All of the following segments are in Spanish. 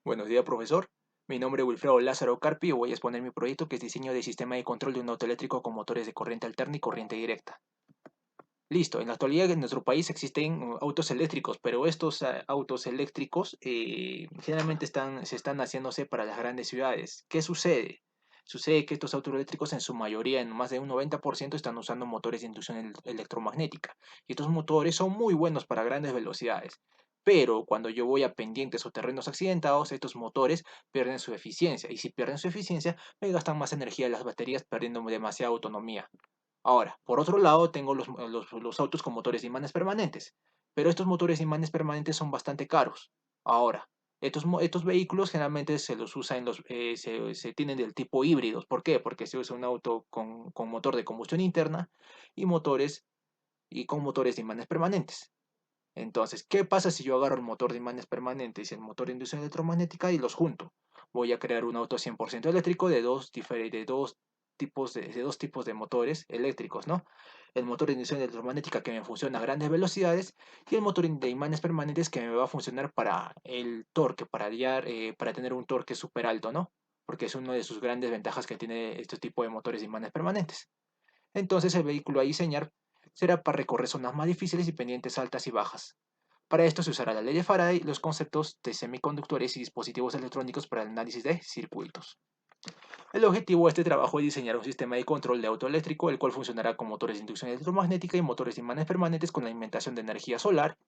Buenos días, profesor. Mi nombre es Wilfredo Lázaro Carpi y voy a exponer mi proyecto que es diseño de sistema de control de un auto eléctrico con motores de corriente alterna y corriente directa. Listo, en la actualidad en nuestro país existen autos eléctricos, pero estos autos eléctricos generalmente se están haciéndose para las grandes ciudades. ¿Qué sucede? Sucede que estos autos eléctricos en su mayoría, en más de un 90%, están usando motores de inducción electromagnética. Y estos motores son muy buenos para grandes velocidades. Pero cuando yo voy a pendientes o terrenos accidentados, estos motores pierden su eficiencia. Y si pierden su eficiencia, me gastan más energía las baterías, perdiendo demasiada autonomía. Ahora, por otro lado, tengo los autos con motores de imanes permanentes, pero estos motores de imanes permanentes son bastante caros. Ahora, estos vehículos generalmente se los usa se tienen del tipo híbridos. ¿Por qué? Porque se usa un auto con motor de combustión interna y con motores de imanes permanentes. Entonces, ¿qué pasa si yo agarro el motor de imanes permanentes y el motor de inducción electromagnética y los junto? Voy a crear un auto 100% eléctrico de dos tipos de motores eléctricos, ¿no? El motor de inducción electromagnética que me funciona a grandes velocidades y el motor de imanes permanentes que me va a funcionar para el torque, para tener un torque súper alto, ¿no? Porque es una de sus grandes ventajas que tiene este tipo de motores de imanes permanentes. Entonces, el vehículo a diseñar será para recorrer zonas más difíciles y pendientes altas y bajas. Para esto se usará la ley de Faraday, los conceptos de semiconductores y dispositivos electrónicos para el análisis de circuitos. El objetivo de este trabajo es diseñar un sistema de control de auto eléctrico, el cual funcionará con motores de inducción electromagnética y motores de imanes permanentes con la alimentación de energía solar,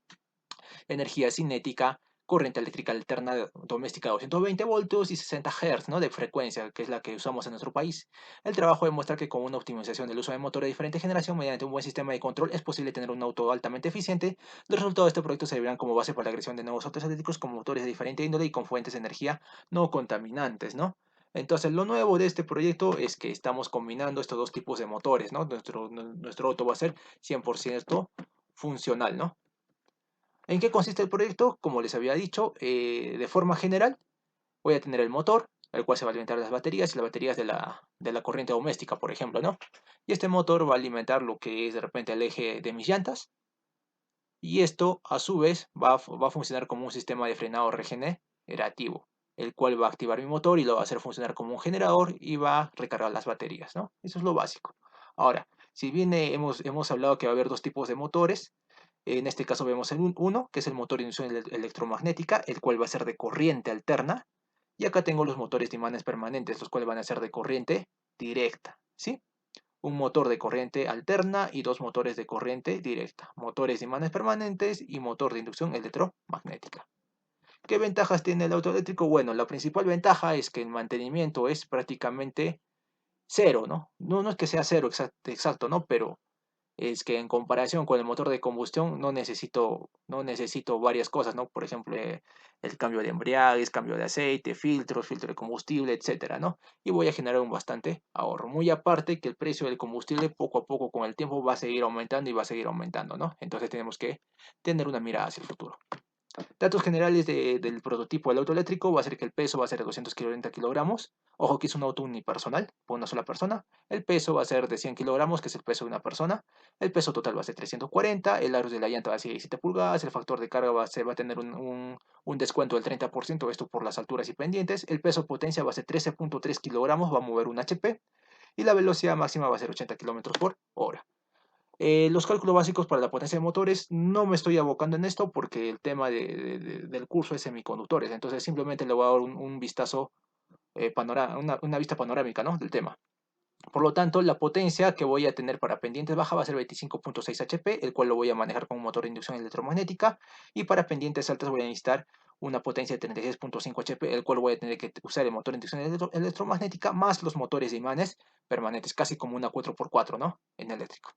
energía cinética, corriente eléctrica alterna doméstica de 220 voltios y 60 Hz, ¿no?, de frecuencia, que es la que usamos en nuestro país. El trabajo demuestra que con una optimización del uso de motores de diferente generación mediante un buen sistema de control es posible tener un auto altamente eficiente. Los resultados de este proyecto servirán como base para la creación de nuevos autos eléctricos con motores de diferente índole y con fuentes de energía no contaminantes, ¿no? Entonces, lo nuevo de este proyecto es que estamos combinando estos dos tipos de motores, ¿no? Nuestro auto va a ser 100% funcional, ¿no? ¿En qué consiste el proyecto? Como les había dicho, de forma general, voy a tener el motor, el cual se va a alimentar de las baterías y las baterías de la corriente doméstica, por ejemplo, ¿no? Y este motor va a alimentar lo que es de repente el eje de mis llantas, y esto a su vez va a funcionar como un sistema de frenado regenerativo, el cual va a activar mi motor y lo va a hacer funcionar como un generador y va a recargar las baterías, ¿no? Eso es lo básico. Ahora, si bien hemos hablado que va a haber dos tipos de motores, en este caso vemos uno, que es el motor de inducción electromagnética, el cual va a ser de corriente alterna. Y acá tengo los motores de imanes permanentes, los cuales van a ser de corriente directa, ¿sí? Un motor de corriente alterna y dos motores de corriente directa. Motores de imanes permanentes y motor de inducción electromagnética. ¿Qué ventajas tiene el auto eléctrico? Bueno, la principal ventaja es que el mantenimiento es prácticamente cero, ¿no? No es que sea cero exacto, ¿no? Pero es que en comparación con el motor de combustión no necesito varias cosas, ¿no? Por ejemplo, el cambio de embriagues, cambio de aceite, filtros, filtro de combustible, etcétera, ¿no? Y voy a generar un bastante ahorro. Muy aparte que el precio del combustible poco a poco con el tiempo va a seguir aumentando y va a seguir aumentando, ¿no? Entonces tenemos que tener una mirada hacia el futuro. Datos generales del prototipo del auto eléctrico va a ser que el peso va a ser de 240 kilogramos. Ojo que es un auto unipersonal, por una sola persona. El peso va a ser de 100 kilogramos, que es el peso de una persona. El peso total va a ser 340. El aro de la llanta va a ser 17 pulgadas. El factor de carga va a tener un descuento del 30%, esto por las alturas y pendientes. El peso potencia va a ser 13.3 kilogramos, va a mover un HP. Y la velocidad máxima va a ser 80 kilómetros por hora. Los cálculos básicos para la potencia de motores, no me estoy abocando en esto porque el tema del curso es semiconductores, entonces simplemente le voy a dar un vistazo, una vista panorámica, ¿no?, del tema. Por lo tanto, la potencia que voy a tener para pendientes baja va a ser 25.6 HP, el cual lo voy a manejar con un motor de inducción electromagnética, y para pendientes altas voy a necesitar una potencia de 36.5 HP, el cual voy a tener que usar el motor de inducción electromagnética más los motores de imanes permanentes, casi como una 4x4, ¿no?, en eléctrico.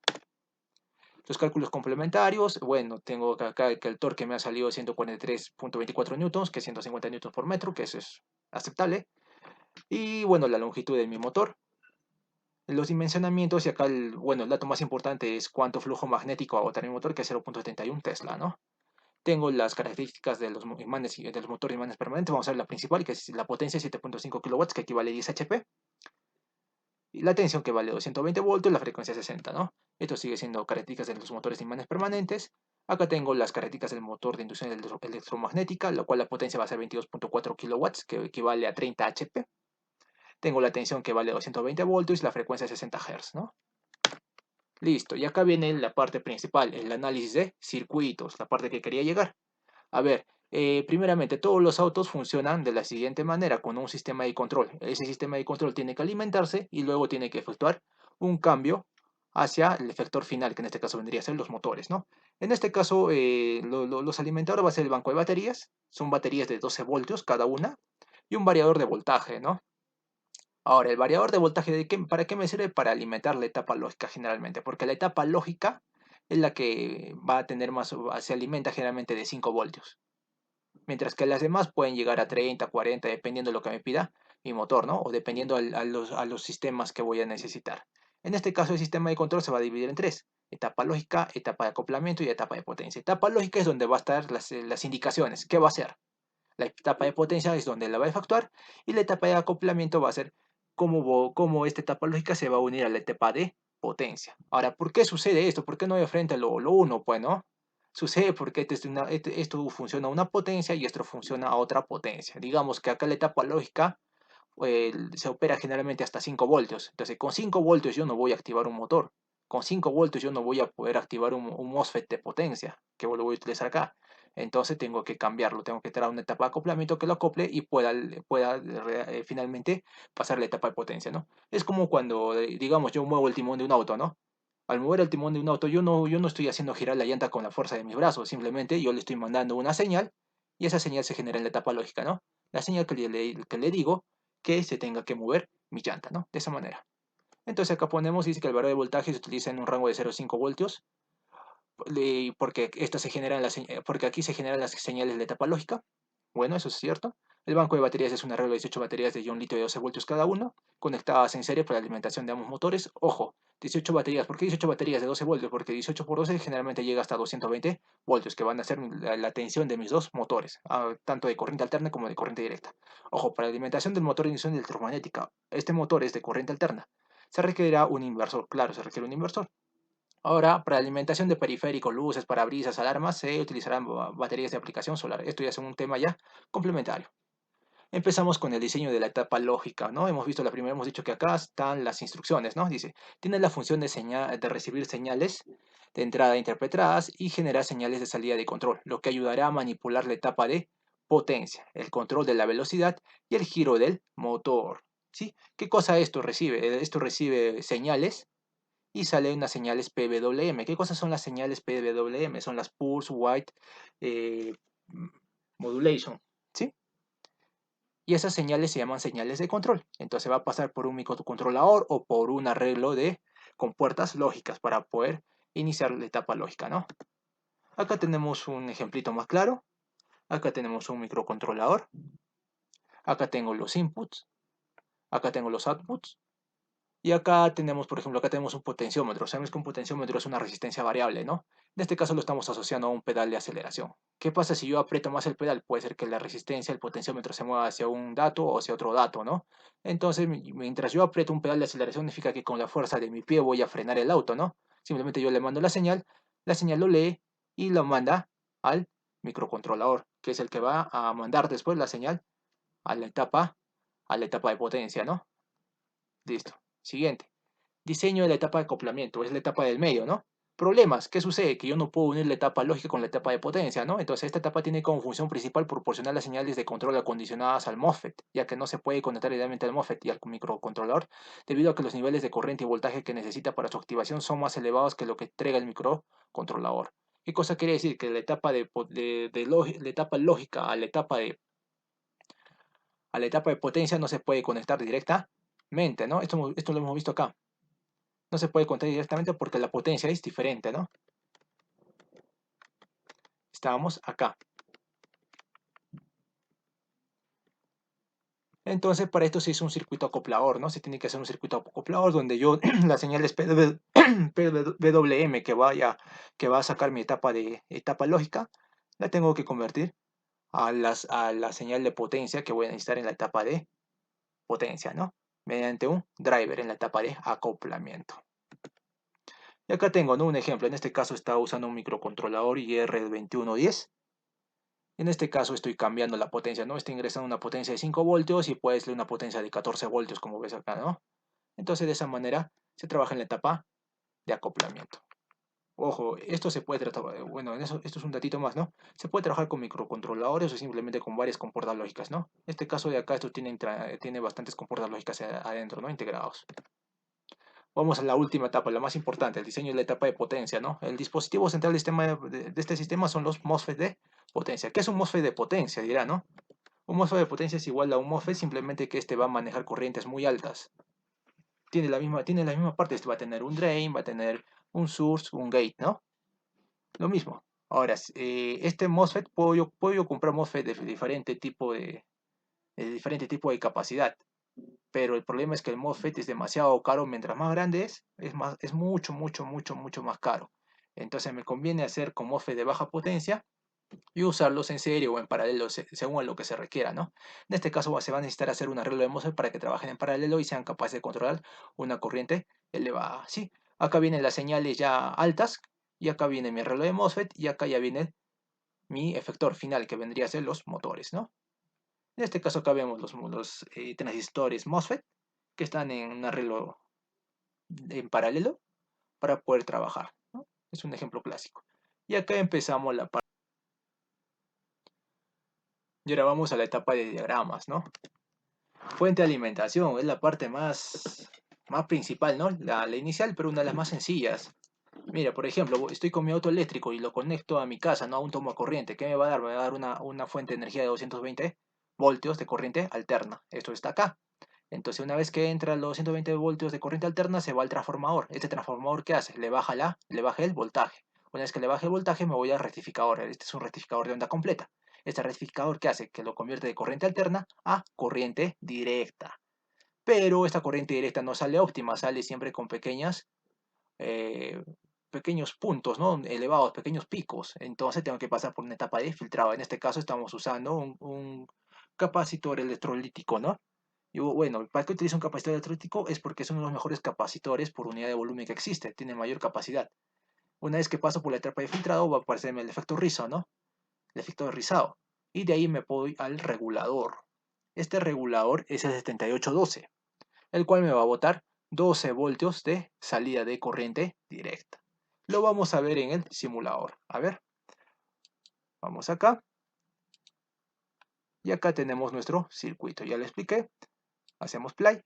Los cálculos complementarios, bueno, tengo acá que el torque me ha salido 143.24 newtons, que es 150 newtons por metro, que eso es aceptable. Y bueno, la longitud de mi motor. Los dimensionamientos, y acá bueno, el dato más importante es cuánto flujo magnético va a botar mi motor, que es 0.71 Tesla, ¿no? Tengo las características de los imanes y de los motores imanes permanentes. Vamos a ver la principal, que es la potencia 7.5 kilowatts, que equivale a 10 HP. Y la tensión, que vale 220 voltios, la frecuencia 60, ¿no? Esto sigue siendo características de los motores de imanes permanentes. Acá tengo las características del motor de inducción electromagnética, lo cual la potencia va a ser 22.4 kilowatts, que equivale a 30 HP. Tengo la tensión que vale 220 voltios y la frecuencia 60 Hz, ¿no? Listo, y acá viene la parte principal, el análisis de circuitos, la parte que quería llegar. A ver, primeramente, todos los autos funcionan de la siguiente manera, con un sistema de control. Ese sistema de control tiene que alimentarse y luego tiene que efectuar un cambio hacia el efector final, que en este caso vendría a ser los motores, ¿no? En este caso, los alimentadores va a ser el banco de baterías, son baterías de 12 voltios cada una, y un variador de voltaje, ¿no? Ahora, el variador de voltaje, ¿para qué me sirve? Para alimentar la etapa lógica generalmente, porque la etapa lógica es la que va a tener más, se alimenta generalmente de 5 voltios, mientras que las demás pueden llegar a 30, 40, dependiendo de lo que me pida mi motor, ¿no? O dependiendo a los sistemas que voy a necesitar. En este caso, el sistema de control se va a dividir en tres: etapa lógica, etapa de acoplamiento y etapa de potencia. Etapa lógica es donde va a estar las indicaciones, ¿qué va a hacer? La etapa de potencia es donde la va a efectuar y la etapa de acoplamiento va a ser cómo esta etapa lógica se va a unir a la etapa de potencia. Ahora, ¿por qué sucede esto? ¿Por qué no de frente lo uno? Pues no. Sucede porque esto funciona a una potencia y esto funciona a otra potencia. Digamos que acá la etapa lógica se opera generalmente hasta 5 voltios. Entonces, con 5 voltios yo no voy a activar un motor. Con 5 voltios yo no voy a poder activar un MOSFET de potencia, que lo voy a utilizar acá. Entonces tengo que cambiarlo, tengo que traer una etapa de acoplamiento que lo acople y pueda finalmente pasar la etapa de potencia, ¿no? Es como cuando, digamos, yo muevo el timón de un auto, ¿no? Al mover el timón de un auto, yo no estoy haciendo girar la llanta con la fuerza de mis brazos, simplemente yo le estoy mandando una señal y esa señal se genera en la etapa lógica, ¿no? La señal que le digo que se tenga que mover mi llanta, ¿no? De esa manera. Entonces acá ponemos, dice que el valor de voltaje se utiliza en un rango de 0,5 voltios, porque, porque aquí se generan las señales de etapa lógica. Bueno, eso es cierto. El banco de baterías es un arreglo de 18 baterías de ion litio de 12 voltios cada uno, conectadas en serie para la alimentación de ambos motores. Ojo, 18 baterías. ¿Por qué 18 baterías de 12 voltios? Porque 18 por 12 generalmente llega hasta 220 voltios, que van a ser la tensión de mis dos motores, tanto de corriente alterna como de corriente directa. Ojo, para la alimentación del motor de inducción electromagnética, este motor es de corriente alterna. Se requerirá un inversor, claro, se requiere un inversor. Ahora, para alimentación de periféricos, luces, parabrisas, alarmas, se utilizarán baterías de aplicación solar. Esto ya es un tema ya complementario. Empezamos con el diseño de la etapa lógica, ¿no? Hemos dicho que acá están las instrucciones, ¿no? Dice, tiene la función de recibir señales de entrada interpretadas y generar señales de salida de control, lo que ayudará a manipular la etapa de potencia, el control de la velocidad y el giro del motor, ¿sí? ¿Qué cosa esto recibe? Esto recibe señales y salen unas señales PWM. ¿Qué cosas son las señales PWM? Son las Pulse Width eh, Modulation, ¿sí? Y esas señales se llaman señales de control. Entonces va a pasar por un microcontrolador o por un arreglo con puertas lógicas para poder iniciar la etapa lógica, ¿no? Acá tenemos un ejemplito más claro. Acá tenemos un microcontrolador. Acá tengo los inputs. Acá tengo los outputs. Y acá tenemos, por ejemplo, acá tenemos un potenciómetro. Sabemos que un potenciómetro es una resistencia variable, ¿no? En este caso lo estamos asociando a un pedal de aceleración. ¿Qué pasa si yo aprieto más el pedal? Puede ser que la resistencia, el potenciómetro se mueva hacia un dato o hacia otro dato, ¿no? Entonces, mientras yo aprieto un pedal de aceleración, significa que con la fuerza de mi pie voy a frenar el auto, ¿no? Simplemente yo le mando la señal lo lee y lo manda al microcontrolador, que es el que va a mandar después la señal a a la etapa de potencia, ¿no? Listo. Siguiente. Diseño de la etapa de acoplamiento, es la etapa del medio, ¿no? Problemas, ¿qué sucede? Que yo no puedo unir la etapa lógica con la etapa de potencia, ¿no? Entonces esta etapa tiene como función principal proporcionar las señales de control acondicionadas al MOSFET, ya que no se puede conectar directamente al MOSFET y al microcontrolador, debido a que los niveles de corriente y voltaje que necesita para su activación son más elevados que lo que entrega el microcontrolador. ¿Qué cosa quiere decir? Que la etapa la etapa lógica a la etapa de potencia no se puede conectar directamente, ¿no? Esto lo hemos visto acá. No se puede contar directamente porque la potencia es diferente, ¿no? Estábamos acá. Entonces, para esto se hizo un circuito acoplador, ¿no? Se tiene que hacer un circuito acoplador donde yo las señales PWM que va a sacar mi etapa lógica, la tengo que convertir a la señal de potencia que voy a necesitar en la etapa de potencia, ¿no? Mediante un driver en la etapa de acoplamiento. Y acá tengo, ¿no?, un ejemplo. En este caso está usando un microcontrolador IR2110. En este caso estoy cambiando la potencia, ¿no? Estoy ingresando una potencia de 5 voltios y puede ser una potencia de 14 voltios, como ves acá, ¿no? Entonces de esa manera se trabaja en la etapa de acoplamiento. Ojo, esto se puede tratar, bueno, esto es un datito más, ¿no? Se puede trabajar con microcontroladores o simplemente con varias compuertas lógicas, ¿no? En este caso de acá, esto tiene bastantes compuertas lógicas adentro, ¿no? Integrados. Vamos a la última etapa, la más importante, el diseño de la etapa de potencia, ¿no? El dispositivo central de este sistema son los MOSFET de potencia. ¿Qué es un MOSFET de potencia? Dirá, ¿no? Un MOSFET de potencia es igual a un MOSFET, simplemente que este va a manejar corrientes muy altas. Tiene la misma parte, este va a tener un drain, va a tener un source, un gate, ¿no? Lo mismo. Ahora, este MOSFET, puedo yo comprar MOSFET de diferente tipo de capacidad, pero el problema es que el MOSFET es demasiado caro. Mientras más grande es mucho, mucho, mucho, mucho más caro. Entonces me conviene hacer con MOSFET de baja potencia y usarlos en serie o en paralelo, según lo que se requiera, ¿no? En este caso se va a necesitar hacer un arreglo de MOSFET para que trabajen en paralelo y sean capaces de controlar una corriente elevada, ¿sí? Acá vienen las señales ya altas, y acá viene mi arreglo de MOSFET, y acá ya viene mi efector final, que vendría a ser los motores, ¿no? En este caso acá vemos los transistores MOSFET, que están en un arreglo en paralelo para poder trabajar, ¿no? Es un ejemplo clásico. Y acá empezamos la parte. Y ahora vamos a la etapa de diagramas, ¿no? Fuente de alimentación es la parte más principal, ¿no? La inicial, pero una de las más sencillas. Mira, por ejemplo, estoy con mi auto eléctrico y lo conecto a mi casa, ¿no? A un toma corriente. ¿Qué me va a dar? Me va a dar una fuente de energía de 220 voltios de corriente alterna. Esto está acá. Entonces, una vez que entra los 220 voltios de corriente alterna, se va al transformador. ¿Este transformador qué hace? Le baja el voltaje. Una vez que le baje el voltaje, me voy al rectificador. Este es un rectificador de onda completa. Este rectificador, ¿qué hace? Que lo convierte de corriente alterna a corriente directa. Pero esta corriente directa no sale óptima, sale siempre con eh, pequeños puntos, ¿no? Elevados, pequeños picos. Entonces tengo que pasar por una etapa de filtrado. En este caso estamos usando un capacitor electrolítico, ¿no? Y bueno, ¿para qué utilizo un capacitor electrolítico? Es porque es uno de los mejores capacitores por unidad de volumen que existe, tiene mayor capacidad. Una vez que paso por la etapa de filtrado, va a aparecerme el efecto rizo, ¿no? El efecto de rizado. Y de ahí me voy al regulador. Este regulador es el 7812, el cual me va a botar 12 voltios de salida de corriente directa. Lo vamos a ver en el simulador. A ver, vamos acá. Y acá tenemos nuestro circuito. Ya le expliqué. Hacemos play.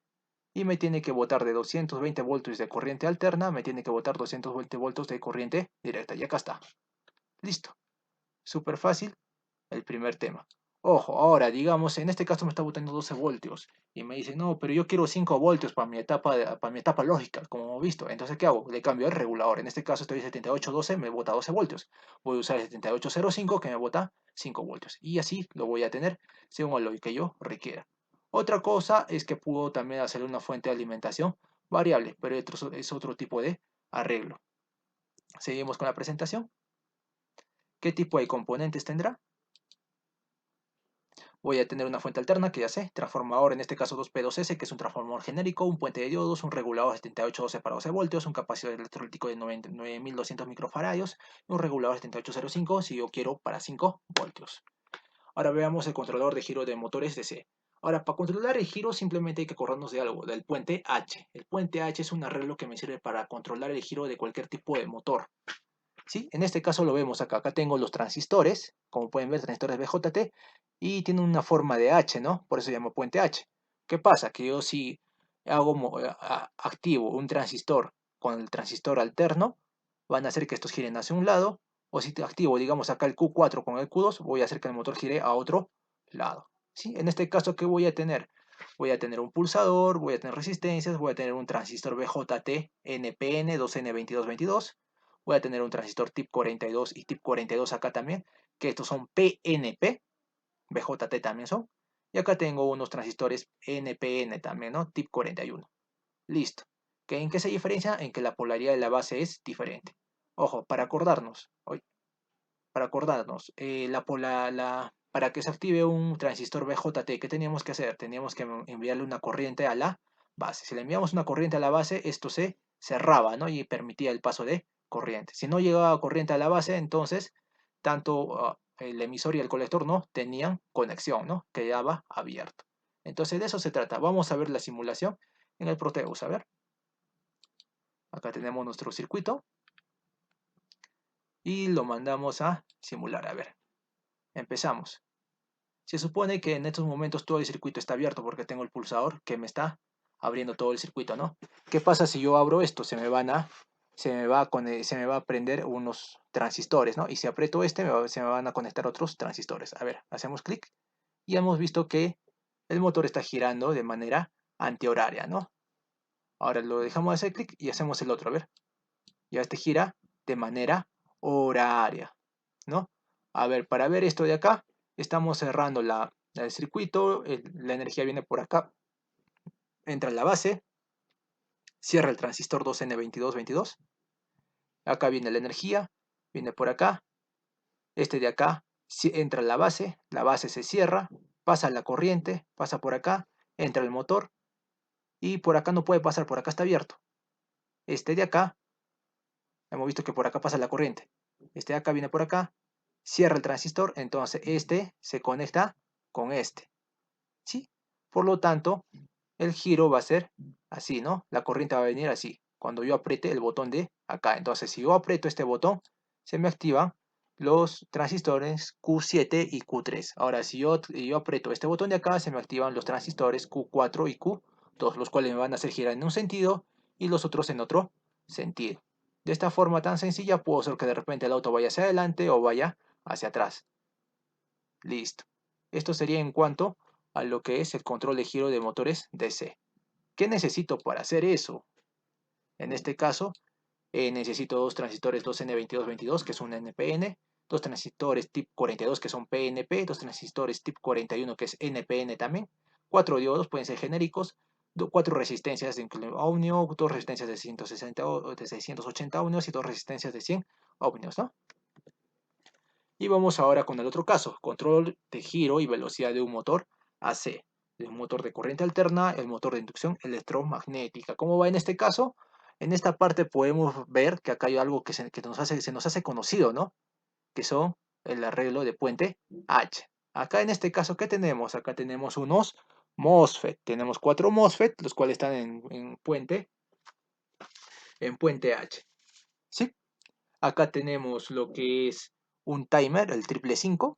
Y me tiene que botar de 220 voltios de corriente alterna, me tiene que botar 220 voltios de corriente directa. Y acá está. Listo. Súper fácil el primer tema. Ojo, ahora digamos, en este caso me está botando 12 voltios. Y me dice, no, pero yo quiero 5 voltios para mi etapa lógica, como hemos visto. Entonces, ¿qué hago? Le cambio el regulador. En este caso estoy 7812, me bota 12 voltios. Voy a usar el 7805 que me bota 5 voltios. Y así lo voy a tener según lo que yo requiera. Otra cosa es que puedo también hacer una fuente de alimentación variable, pero es otro tipo de arreglo. Seguimos con la presentación. ¿Qué tipo de componentes tendrá? Voy a tener una fuente alterna que ya sé, transformador en este caso 2P2S, que es un transformador genérico, un puente de diodos, un regulador 7812 para 12 voltios, un capacitor electrolítico de 9200 microfaradios y un regulador 7805 si yo quiero para 5 voltios. Ahora veamos el controlador de giro de motores DC. Ahora, para controlar el giro simplemente hay que acordarnos de algo, del puente H. El puente H es un arreglo que me sirve para controlar el giro de cualquier tipo de motor. ¿Sí? En este caso lo vemos acá. Acá tengo los transistores, como pueden ver, transistores BJT, y tienen una forma de H, ¿no? Por eso se llama puente H. ¿Qué pasa? Que yo si activo un transistor con el transistor alterno, van a hacer que estos giren hacia un lado, o si activo, digamos, acá el Q4 con el Q2, voy a hacer que el motor gire a otro lado. ¿Sí? En este caso, ¿qué voy a tener? Voy a tener un pulsador, voy a tener resistencias, voy a tener un transistor BJT NPN 2N2222, voy a tener un transistor tip 42 y tip 42 acá también, que estos son PNP, BJT también son. Y acá tengo unos transistores NPN también, ¿no? Tip 41. Listo. ¿En qué se diferencia? En que la polaridad de la base es diferente. Ojo, para que se active un transistor BJT, ¿qué teníamos que hacer? Teníamos que enviarle una corriente a la base. Si le enviamos una corriente a la base, esto se cerraba, ¿no? Y permitía el paso de corriente. Si no llegaba corriente a la base, entonces tanto el emisor y el colector no tenían conexión, ¿no? Quedaba abierto. Entonces de eso se trata. Vamos a ver la simulación en el Proteus. A ver, acá tenemos nuestro circuito y lo mandamos a simular. A ver, empezamos. Se supone que en estos momentos todo el circuito está abierto porque tengo el pulsador que me está abriendo todo el circuito, ¿no? ¿Qué pasa si yo abro esto? Se me va a prender unos transistores, ¿no? Y si aprieto este, se me van a conectar otros transistores. A ver, hacemos clic y hemos visto que el motor está girando de manera antihoraria, ¿no? Ahora lo dejamos de hacer clic y hacemos el otro, a ver. Ya este gira de manera horaria, ¿no? A ver, para ver esto de acá, estamos cerrando el circuito, la energía viene por acá, entra en la base, cierra el transistor 2N2222, acá viene la energía, viene por acá, este de acá entra en la base se cierra, pasa la corriente, pasa por acá, entra el motor y por acá no puede pasar, por acá está abierto. Este de acá, hemos visto que por acá pasa la corriente, este de acá viene por acá, cierra el transistor, entonces este se conecta con este, ¿sí? Por lo tanto, el giro va a ser así, ¿no? La corriente va a venir así, cuando yo apriete el botón de acá. Entonces, si yo aprieto este botón, se me activan los transistores Q7 y Q3. Ahora, si yo aprieto este botón de acá, se me activan los transistores Q4 y Q2, los cuales me van a hacer girar en un sentido y los otros en otro sentido. De esta forma tan sencilla, puedo hacer que de repente el auto vaya hacia adelante o vaya hacia atrás. Listo. Esto sería en cuanto a lo que es el control de giro de motores DC. ¿Qué necesito para hacer eso? En este caso, necesito dos transistores 2N2222, que es un NPN, dos transistores tip 42, que son PNP, dos transistores tip 41, que es NPN también, cuatro diodos, pueden ser genéricos, cuatro resistencias de ohmio, dos resistencias de 160, de 680 ohmios y dos resistencias de 100 ohmios, ¿no? Y vamos ahora con el otro caso, control de giro y velocidad de un motor AC, de un motor de corriente alterna, el motor de inducción electromagnética. ¿Cómo va en este caso? En esta parte podemos ver que acá hay algo que se nos hace conocido, ¿no? Que son el arreglo de puente H. Acá en este caso, ¿qué tenemos? Acá tenemos unos MOSFET. Tenemos cuatro MOSFET, los cuales están en puente H. ¿Sí? Acá tenemos lo que es un timer, el 555.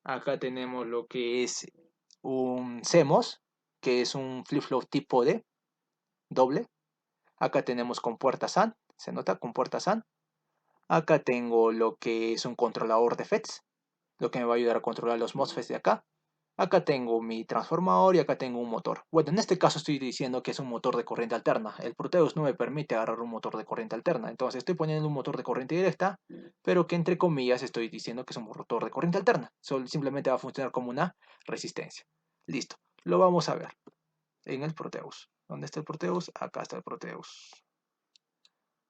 Acá tenemos lo que es un CMOS, que es un flip-flop tipo D, doble. Acá tenemos con puerta SAN, se nota con puerta SAN. Acá tengo lo que es un controlador de FETs, lo que me va a ayudar a controlar los MOSFETs de acá. Acá tengo mi transformador y acá tengo un motor. Bueno, en este caso estoy diciendo que es un motor de corriente alterna. El Proteus no me permite agarrar un motor de corriente alterna. Entonces estoy poniendo un motor de corriente directa, pero que entre comillas estoy diciendo que es un motor de corriente alterna. Simplemente va a funcionar como una resistencia. Listo. Lo vamos a ver en el Proteus. ¿Dónde está el Proteus? Acá está el Proteus.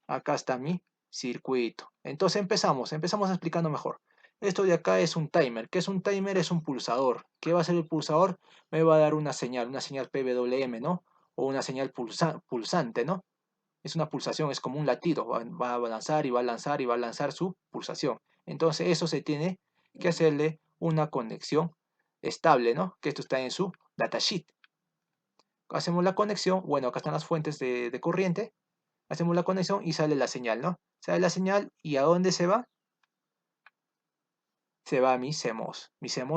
Acá está mi circuito. Entonces empezamos explicando mejor. Esto de acá es un timer. ¿Qué es un timer? Es un pulsador. ¿Qué va a hacer el pulsador? Me va a dar una señal PWM, ¿no? O una señal pulsante, ¿no? Es una pulsación, es como un latido. Va a lanzar y va a lanzar y va a lanzar su pulsación. Entonces eso se tiene que hacerle una conexión estable, ¿no? Que esto está en su datasheet. Hacemos la conexión, bueno, acá están las fuentes de corriente. Hacemos la conexión y sale la señal, ¿no? Sale la señal y ¿a dónde se va? Se va a mi CMOS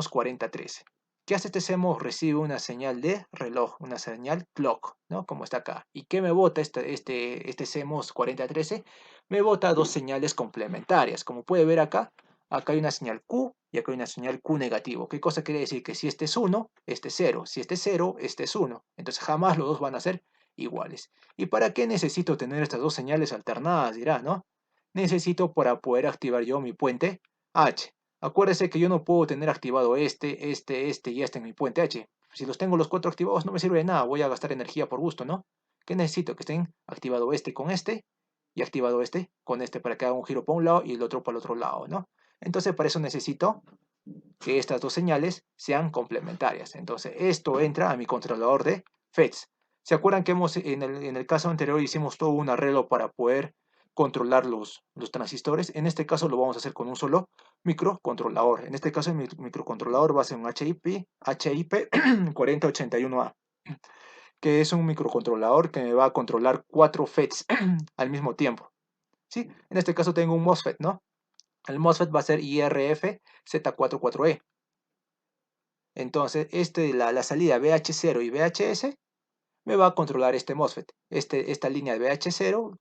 4013. ¿Qué hace este CMOS? Recibe una señal de reloj, una señal clock, ¿no? Como está acá. ¿Y qué me bota este CMOS 4013? Me bota dos señales complementarias. Como puede ver acá, acá hay una señal Q y acá hay una señal Q negativo. ¿Qué cosa quiere decir? Que si este es 1, este es 0. Si este es 0, este es 1. Entonces jamás los dos van a ser iguales. ¿Y para qué necesito tener estas dos señales alternadas? Dirá, ¿no? Necesito para poder activar yo mi puente H. Acuérdese que yo no puedo tener activado este y este en mi puente H. Si los tengo los cuatro activados no me sirve de nada, voy a gastar energía por gusto, ¿no? ¿Qué necesito? Que estén activado este con este y activado este con este para que haga un giro para un lado y el otro para el otro lado, ¿no? Entonces para eso necesito que estas dos señales sean complementarias. Entonces esto entra a mi controlador de FETs. ¿Se acuerdan que en el caso anterior hicimos todo un arreglo para poder controlar los transistores? En este caso lo vamos a hacer con un solo microcontrolador. En este caso el microcontrolador va a ser un HIP 4081A, que es un microcontrolador que me va a controlar 4 FETs al mismo tiempo. ¿Sí? En este caso tengo un MOSFET, ¿no? El MOSFET va a ser IRF Z44E. Entonces, la salida VH0 y VHS me va a controlar este MOSFET. Esta línea de VH0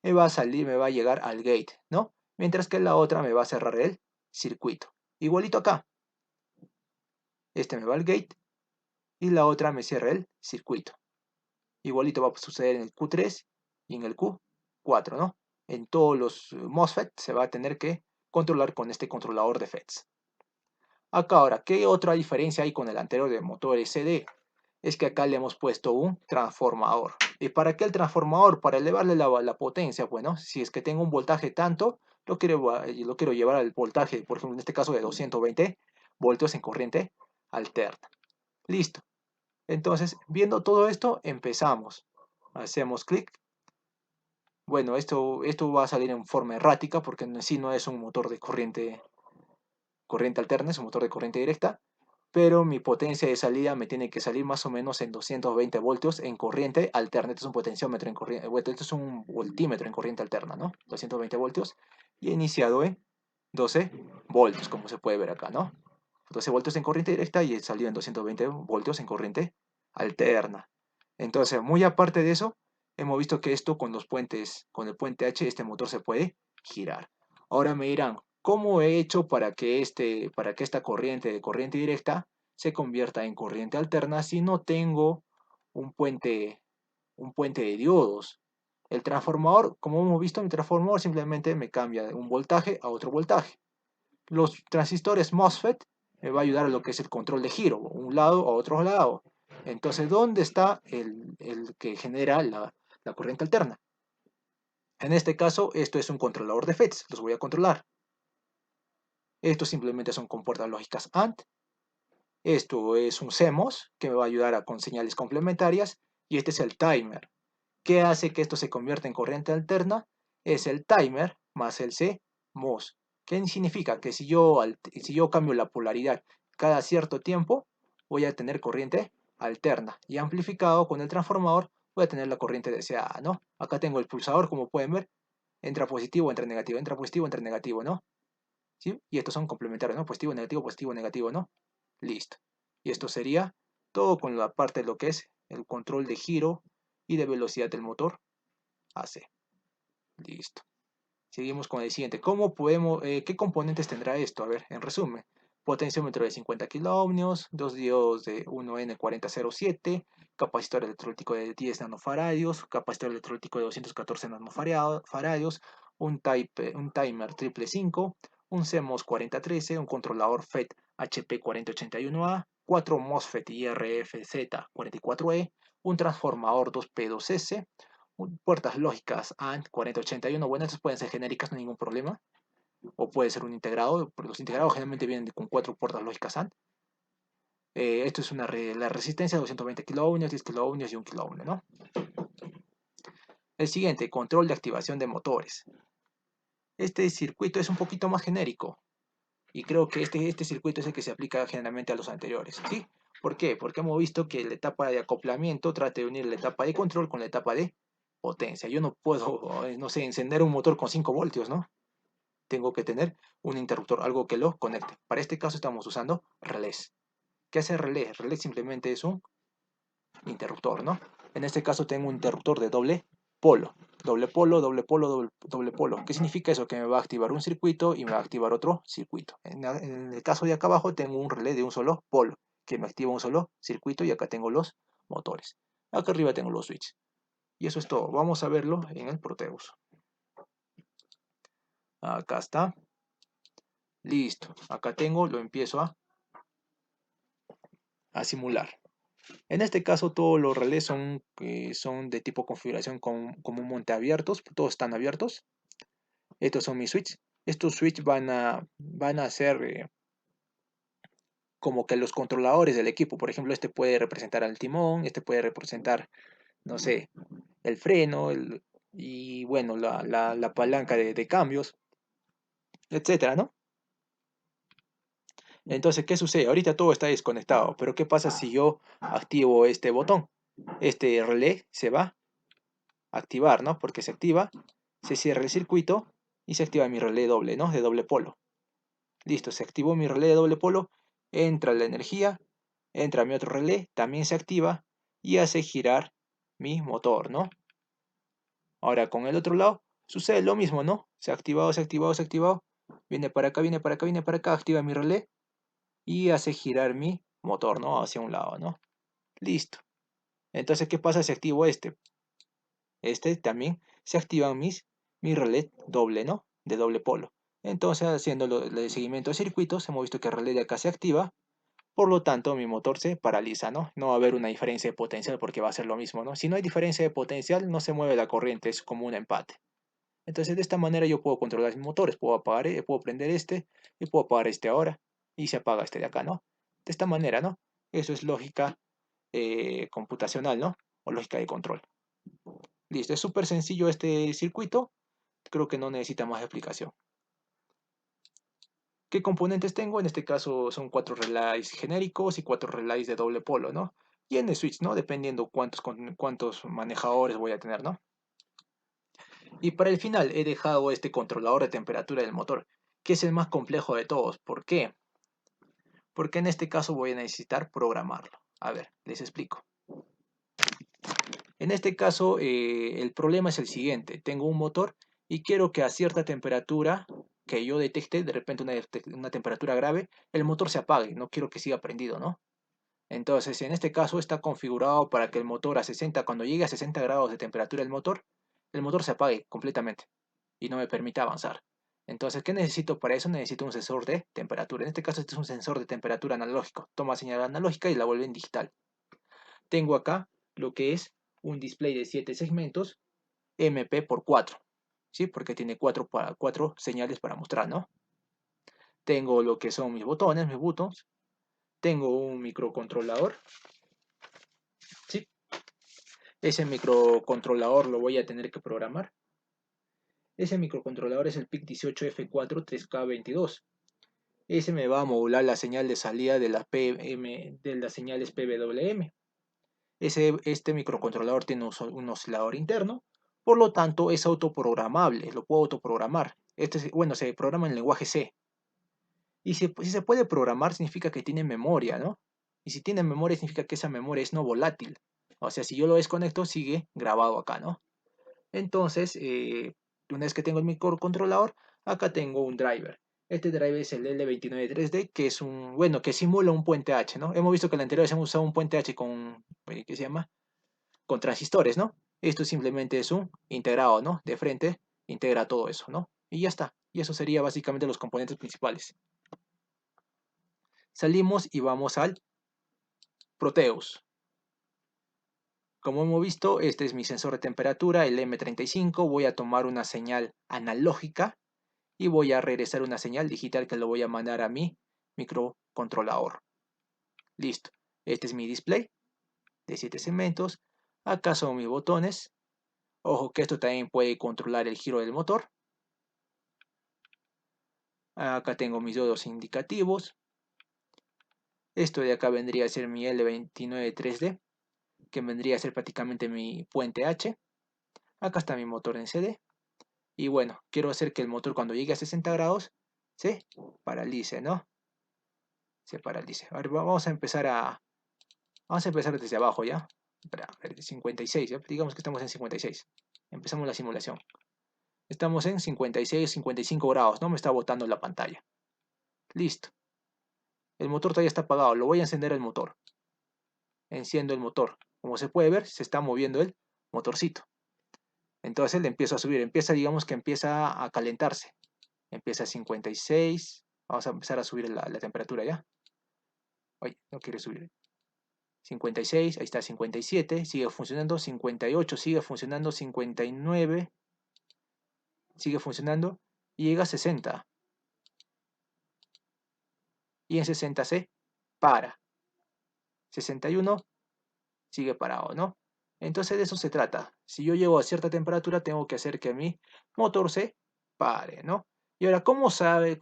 me va a llegar al gate, ¿no? Mientras que la otra me va a cerrar el circuito. Igualito acá. Este me va al gate y la otra me cierra el circuito. Igualito va a suceder en el Q3 y en el Q4, ¿no? En todos los MOSFET se va a tener que controlar con este controlador de FETs. Acá ahora, ¿qué otra diferencia hay con el anterior de motor SD? Es que acá le hemos puesto un transformador. ¿Y para qué el transformador? Para elevarle la potencia. Bueno, si es que tengo un voltaje tanto, lo quiero llevar al voltaje, por ejemplo, en este caso de 220 voltios en corriente alterna. Listo. Entonces, viendo todo esto, empezamos. Hacemos clic. Bueno, esto va a salir en forma errática porque en sí no es un motor de corriente alterna, es un motor de corriente directa, pero mi potencia de salida me tiene que salir más o menos en 220 voltios en corriente alterna. Este es un potenciómetro en corriente, este es un voltímetro en corriente alterna, ¿no? 220 voltios y he iniciado en 12 voltios, como se puede ver acá, ¿no? 12 voltios en corriente directa y he salido en 220 voltios en corriente alterna. Entonces, muy aparte de eso, hemos visto que esto con con el puente H, este motor se puede girar. Ahora me dirán, ¿cómo he hecho para que esta corriente de corriente directa se convierta en corriente alterna si no tengo un un puente de diodos? El transformador, como hemos visto, mi transformador simplemente me cambia de un voltaje a otro voltaje. Los transistores MOSFET me va a ayudar a lo que es el control de giro, un lado a otro lado. Entonces, ¿dónde está el que genera la corriente alterna? En este caso, esto es un controlador de FETs, los voy a controlar. Estos simplemente son compuertas lógicas AND. Esto es un CMOS que me va a ayudar con señales complementarias. Y este es el timer. ¿Qué hace que esto se convierta en corriente alterna? Es el timer más el CMOS. ¿Qué significa? Que si yo cambio la polaridad cada cierto tiempo, voy a tener corriente alterna. Y amplificado con el transformador, voy a tener la corriente deseada, ¿no? Acá tengo el pulsador, como pueden ver. Entra positivo, entra negativo, entra positivo, entra negativo, ¿no? ¿Sí? Y estos son complementarios, ¿no? Positivo, negativo, ¿no? Listo. Y esto sería todo con la parte de lo que es el control de giro y de velocidad del motor AC. Listo. Seguimos con el siguiente. ¿Qué componentes tendrá esto? A ver, en resumen. Potenciómetro de 50 kiloohmios, dos diodos de 1N4007, capacitor electrolítico de 10 nanofaradios, capacitor electrolítico de 214 nanofaradios, un timer triple 5, un CMOS 4013, un controlador FET HP 4081A, 4 MOSFET IRFZ 44E, un transformador 2P2S, puertas lógicas AND 4081. Bueno, estas pueden ser genéricas, no hay ningún problema. O puede ser un integrado. Los integrados generalmente vienen con 4 puertas lógicas AND. Esto es la resistencia de 220 kiloohmios, 10 kiloohmios y 1 kiloohmio, ¿no? El siguiente, control de activación de motores. Este circuito es un poquito más genérico. Y creo que este circuito es el que se aplica generalmente a los anteriores, ¿sí? ¿Por qué? Porque hemos visto que la etapa de acoplamiento trata de unir la etapa de control con la etapa de potencia. Yo no puedo, no sé, encender un motor con 5 voltios, ¿no? Tengo que tener un interruptor, algo que lo conecte. Para este caso estamos usando relés. ¿Qué hace relé? Relé simplemente es un interruptor, ¿no? En este caso tengo un interruptor de doble polo. Doble polo, doble polo, doble polo. ¿Qué significa eso? Que me va a activar un circuito y me va a activar otro circuito. En el caso de acá abajo tengo un relé de un solo polo, que me activa un solo circuito y acá tengo los motores. Acá arriba tengo los switches. Y eso es todo. Vamos a verlo en el Proteus. Acá está. Listo. Acá tengo, lo empiezo a simular. En este caso todos los relés son de tipo configuración como un monte abiertos, todos están abiertos. Estos son mis switches. Estos switches van a ser como que los controladores del equipo. Por ejemplo, este puede representar al timón, este puede representar, no sé, el freno, y bueno, la palanca de cambios, etcétera, ¿no? Entonces, ¿qué sucede? Ahorita todo está desconectado, pero ¿qué pasa si yo activo este botón? Este relé se va a activar, ¿no? Porque se activa, se cierra el circuito y se activa mi relé doble, ¿no? De doble polo. Listo, se activó mi relé de doble polo, entra la energía, entra mi otro relé, también se activa y hace girar mi motor, ¿no? Ahora con el otro lado sucede lo mismo, ¿no? Se ha activado, se ha activado, se ha activado, viene para acá, viene para acá, viene para acá, activa mi relé y hace girar mi motor, ¿no? Hacia un lado, ¿no? Listo. Entonces, ¿qué pasa si activo este? Este también se activan mi relé doble, ¿no? De doble polo. Entonces, haciendo el seguimiento de circuitos, hemos visto que el relé de acá se activa. Por lo tanto, mi motor se paraliza, ¿no? No va a haber una diferencia de potencial porque va a ser lo mismo, ¿no? Si no hay diferencia de potencial, no se mueve la corriente, es como un empate. Entonces, de esta manera yo puedo controlar mis motores, puedo apagar, puedo prender este y puedo apagar este ahora y se apaga este de acá, ¿no? De esta manera, ¿no? Eso es lógica computacional, ¿no? O lógica de control. Listo, es súper sencillo este circuito, creo que no necesita más explicación. ¿Qué componentes tengo? En este caso son 4 relays genéricos y 4 relays de doble polo, ¿no? Y en el switch, ¿no? Dependiendo cuántos manejadores voy a tener, ¿no? Y para el final he dejado este controlador de temperatura del motor, que es el más complejo de todos. ¿Por qué? Porque en este caso voy a necesitar programarlo. A ver, les explico. En este caso, el problema es el siguiente. Tengo un motor y quiero que a cierta temperatura que yo detecte, de repente una temperatura grave, el motor se apague. No quiero que siga prendido, ¿no? Entonces, en este caso está configurado para que el motor a 60, cuando llegue a 60 grados de temperatura el motor se apague completamente y no me permita avanzar. Entonces, ¿qué necesito para eso? Necesito un sensor de temperatura. En este caso, este es un sensor de temperatura analógico. Toma señal analógica y la vuelve en digital. Tengo acá lo que es un display de 7 segmentos MP por 4, ¿sí? Porque tiene 4 señales para mostrar, ¿no? Tengo lo que son mis botones, mis buttons. Tengo un microcontrolador, ¿sí? Ese microcontrolador lo voy a tener que programar. Ese microcontrolador es el PIC18F4 3K22. Ese me va a modular la señal de salida de las señales PWM. Este microcontrolador tiene un oscilador interno, por lo tanto es autoprogramable, lo puedo autoprogramar. Bueno, se programa en lenguaje C. Y si se puede programar significa que tiene memoria, ¿no? Y si tiene memoria significa que esa memoria es no volátil. O sea, si yo lo desconecto sigue grabado acá, ¿no? Entonces, una vez que tengo el microcontrolador, acá tengo un driver. Este driver es el L293D, que es bueno, que simula un puente H, ¿no? Hemos visto que en la anterior hemos usado un puente H con, ¿qué se llama? Con transistores, ¿no? Esto simplemente es un integrado, ¿no? De frente, integra todo eso, ¿no? Y ya está. Y eso sería básicamente los componentes principales. Salimos y vamos al Proteus. Como hemos visto, este es mi sensor de temperatura, el M35. Voy a tomar una señal analógica y voy a regresar una señal digital que lo voy a mandar a mi microcontrolador. Listo. Este es mi display de 7 segmentos. Acá son mis botones. Ojo que esto también puede controlar el giro del motor. Acá tengo mis dedos indicativos. Esto de acá vendría a ser mi L29 3D, que vendría a ser prácticamente mi puente H. Acá está mi motor en CD. Y bueno, quiero hacer que el motor cuando llegue a 60 grados se paralice, ¿no? Se paralice. A ver, vamos a empezar desde abajo, ¿ya? A ver, 56, ¿ya? Digamos que estamos en 56. Empezamos la simulación. Estamos en 56, 55 grados, ¿no? Me está botando la pantalla. Listo. El motor todavía está apagado. Lo voy a encender el motor. Enciendo el motor. Como se puede ver, se está moviendo el motorcito. Entonces le empiezo a subir. Digamos que empieza a calentarse. Empieza a 56. Vamos a empezar a subir la temperatura, ¿ya? Ay, no quiere subir. 56, ahí está 57, sigue funcionando, 58, sigue funcionando, 59, sigue funcionando, y llega a 60. Y en 60 se para. 61 sigue parado, ¿no? Entonces de eso se trata. Si yo llego a cierta temperatura, tengo que hacer que mi motor se pare, ¿no? Y ahora, cómo sabe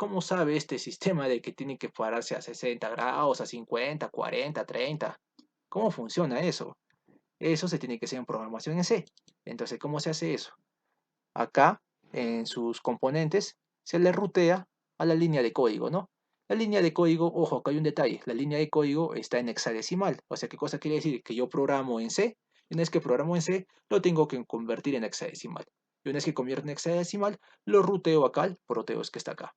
este sistema de que tiene que pararse a 60 grados, a 50, 40, 30? ¿Cómo funciona eso? Eso se tiene que hacer en programación en C. Entonces, ¿cómo se hace eso? Acá, en sus componentes, se le rutea a la línea de código, ¿no? La línea de código, ojo, acá hay un detalle, la línea de código está en hexadecimal, o sea, ¿qué cosa quiere decir? Que yo programo en C, y una vez que programo en C, lo tengo que convertir en hexadecimal. Y una vez que convierto en hexadecimal, lo ruteo acá al proteus que está acá.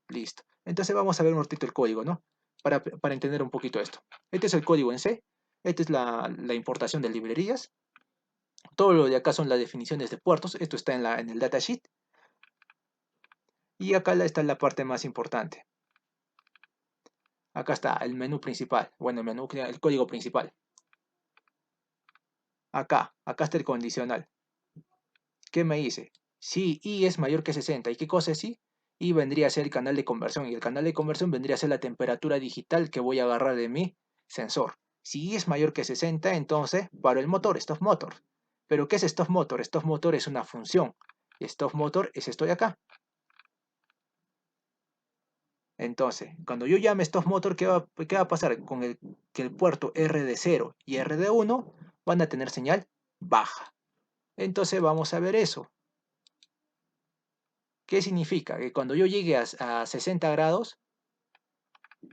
Listo. Entonces vamos a ver un ratito el código, ¿no? Para entender un poquito esto. Este es el código en C, esta es la importación de librerías, todo lo de acá son las definiciones de puertos, esto está en el datasheet. Y acá está la parte más importante. Acá está el menú principal. Bueno, el código principal. Acá está el condicional. ¿Qué me dice? Si I es mayor que 60. ¿Y qué cosa es I? I vendría a ser el canal de conversión. Y el canal de conversión vendría a ser la temperatura digital que voy a agarrar de mi sensor. Si I es mayor que 60, entonces paro el motor, stop motor. ¿Pero qué es stop motor? Stop motor es una función. Stop motor es esto de acá. Entonces, cuando yo llame stop motor, qué va a pasar? Que el puerto RD0 y RD1 van a tener señal baja. Entonces vamos a ver eso. ¿Qué significa? Que cuando yo llegue a 60 grados,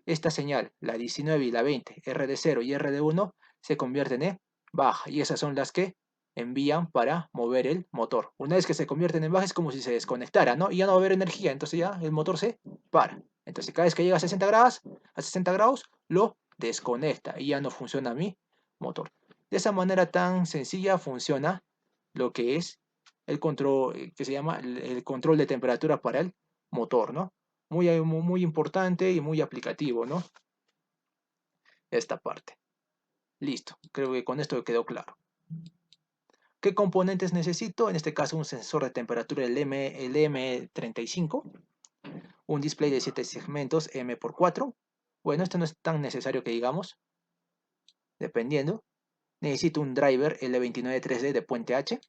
esta señal, la 19 y la 20, RD0 y RD1, se convierten en baja. Y esas son las que envían para mover el motor. Una vez que se convierten en baja es como si se desconectara, ¿no? Y ya no va a haber energía, entonces ya el motor se para. Entonces cada vez que llega a 60 grados, lo desconecta y ya no funciona mi motor. De esa manera tan sencilla funciona lo que es el control, que se llama el control de temperatura para el motor, ¿no? Muy importante y muy aplicativo, ¿no? Esta parte. Listo, creo que con esto quedó claro. ¿Qué componentes necesito? En este caso un sensor de temperatura, el M35, un display de 7 segmentos M x 4. Bueno, esto no es tan necesario que digamos, dependiendo. Necesito un driver L293D de puente H,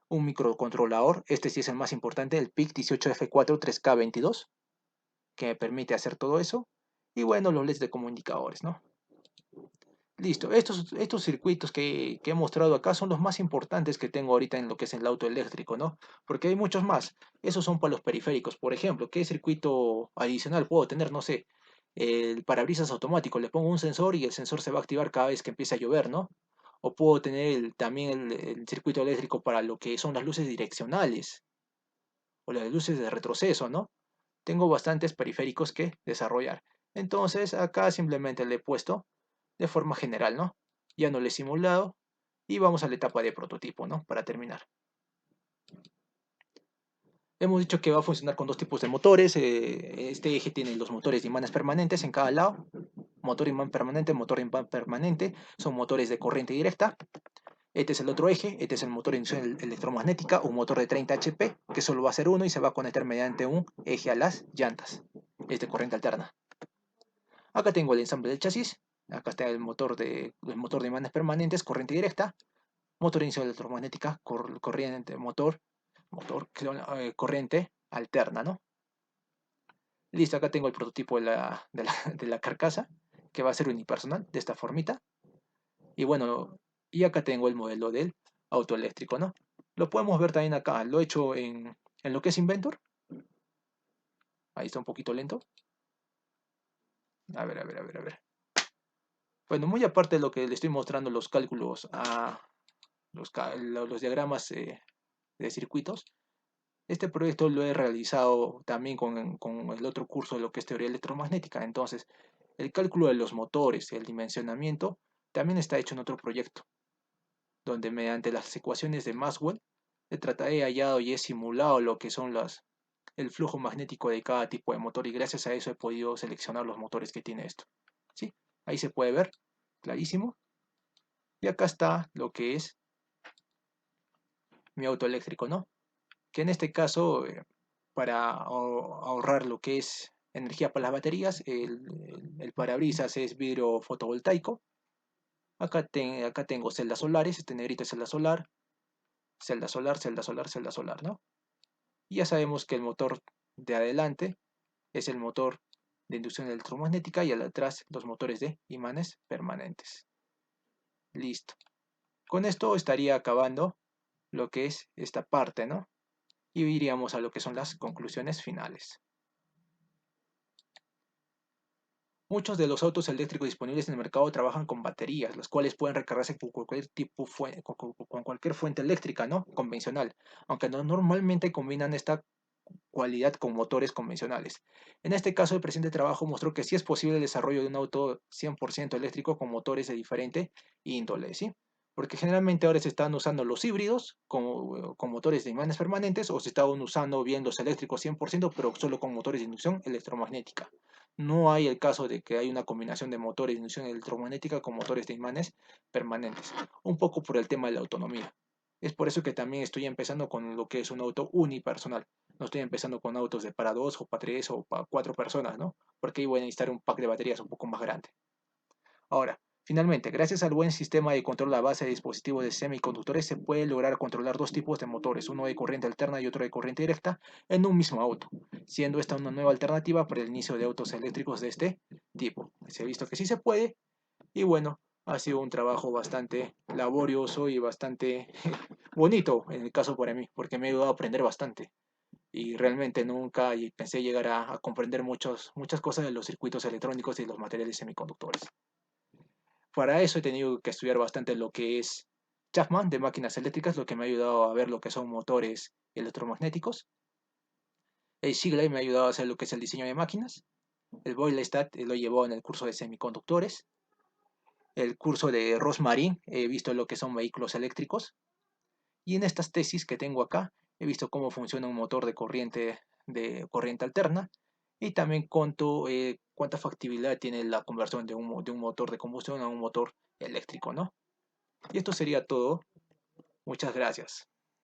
un microcontrolador, este sí es el más importante, el PIC 18F4 3K22, que me permite hacer todo eso. Y bueno, los LEDs de comunicadores, ¿no? Listo, estos circuitos que he mostrado acá son los más importantes que tengo ahorita en lo que es el auto eléctrico, ¿no? Porque hay muchos más. Esos son para los periféricos. Por ejemplo, ¿qué circuito adicional puedo tener? No sé, el parabrisas automático. Le pongo un sensor y el sensor se va a activar cada vez que empiece a llover, ¿no? O puedo tener también el circuito eléctrico para lo que son las luces direccionales o las luces de retroceso, ¿no? Tengo bastantes periféricos que desarrollar. Entonces acá simplemente le he puesto de forma general, ¿no? Ya no le he simulado y vamos a la etapa de prototipo, ¿no? Para terminar. Hemos dicho que va a funcionar con dos tipos de motores. Este eje tiene los motores de imanes permanentes en cada lado. Motor imán permanente, motor imán permanente. Son motores de corriente directa. Este es el otro eje. Este es el motor de inducción electromagnética, un motor de 30 HP, que solo va a ser uno y se va a conectar mediante un eje a las llantas. Es de corriente alterna. Acá tengo el ensamble del chasis. Acá está el motor de imanes permanentes, corriente directa. Motor de inducción electromagnética, corriente alterna, ¿no? Listo, acá tengo el prototipo de la carcasa, que va a ser unipersonal, de esta formita. Y bueno, y acá tengo el modelo del auto eléctrico, ¿no? Lo podemos ver también acá, lo he hecho en lo que es Inventor. Ahí está un poquito lento. A ver, a ver, a ver, a ver. Bueno, muy aparte de lo que le estoy mostrando los cálculos los diagramas de circuitos, este proyecto lo he realizado también con el otro curso de lo que es teoría electromagnética. Entonces, el cálculo de los motores, el dimensionamiento, también está hecho en otro proyecto, donde mediante las ecuaciones de Maxwell he hallado y he simulado lo que son el flujo magnético de cada tipo de motor y gracias a eso he podido seleccionar los motores que tiene esto. ¿Sí? Ahí se puede ver, clarísimo. Y acá está lo que es mi auto eléctrico, ¿no? Que en este caso, para ahorrar lo que es energía para las baterías, el parabrisas es vidrio fotovoltaico. Acá tengo celdas solares, este negrito es celda solar, celda solar, celda solar, celda solar, ¿no? Y ya sabemos que el motor de adelante es el motor de inducción electromagnética y al atrás los motores de imanes permanentes. Listo. Con esto estaría acabando lo que es esta parte, ¿no? Y iríamos a lo que son las conclusiones finales. Muchos de los autos eléctricos disponibles en el mercado trabajan con baterías, las cuales pueden recargarse con cualquier fuente eléctrica, ¿no? Convencional, aunque no normalmente combinan esta cualidad con motores convencionales. En este caso, el presente trabajo mostró que sí es posible el desarrollo de un auto 100% eléctrico con motores de diferente índole, ¿sí? Porque generalmente ahora se están usando los híbridos con motores de imanes permanentes o se estaban usando bien los eléctricos 100%, pero solo con motores de inducción electromagnética. No hay el caso de que hay una combinación de motores de inducción electromagnética con motores de imanes permanentes, un poco por el tema de la autonomía. Es por eso que también estoy empezando con lo que es un auto unipersonal. No estoy empezando con autos de para dos o para tres o para cuatro personas, ¿no? Porque ahí voy a necesitar un pack de baterías un poco más grande. Ahora, finalmente, gracias al buen sistema de control a base de dispositivos de semiconductores, se puede lograr controlar dos tipos de motores, uno de corriente alterna y otro de corriente directa, en un mismo auto, siendo esta una nueva alternativa para el inicio de autos eléctricos de este tipo. Se ha visto que sí se puede, y bueno, ha sido un trabajo bastante laborioso y bastante bonito en el caso para mí, porque me ha ayudado a aprender bastante y realmente nunca pensé llegar a comprender muchas cosas de los circuitos electrónicos y los materiales semiconductores. Para eso he tenido que estudiar bastante lo que es Chapman de máquinas eléctricas, lo que me ha ayudado a ver lo que son motores electromagnéticos. El Shigley me ha ayudado a hacer lo que es el diseño de máquinas. El Boylestad lo llevó en el curso de semiconductores. El curso de Rosmarin he visto lo que son vehículos eléctricos. Y en estas tesis que tengo acá he visto cómo funciona un motor de corriente alterna y también cuánta factibilidad tiene la conversión de un motor de combustión a un motor eléctrico, ¿no? Y esto sería todo. Muchas gracias.